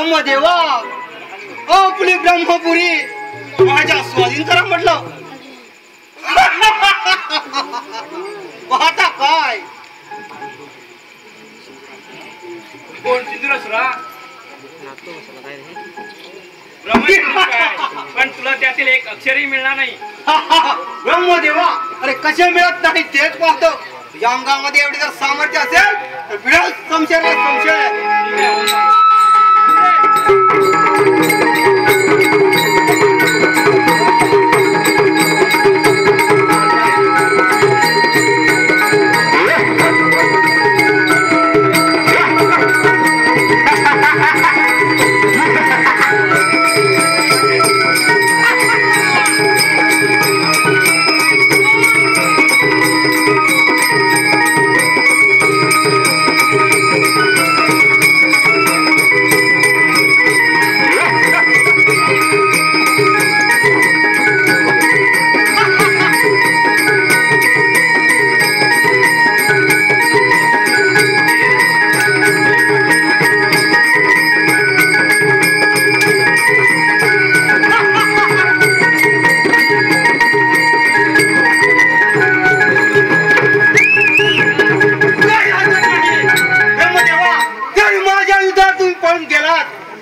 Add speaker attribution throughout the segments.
Speaker 1: ब्रह्मदेवा आपली ब्रह्मपुरी माझ्या स्वाधीन करा म्हटलं. पाहता काय
Speaker 2: कोण सिंधुरासुरा पण तुला त्यातील एक अक्षरही मिळणार नाही.
Speaker 1: ब्रह्मदेवा अरे कसे मिळत नाही तेच पाहतो. तुझ्या अंगामध्ये एवढे जर सामर्थ्य असेल तर मिळेल संशय संशय.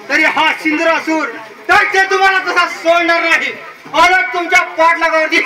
Speaker 1: तरी हा सिंधुरासूर तर ते तुम्हाला तसा सोडणार नाही. तुमच्या पाठलागावरती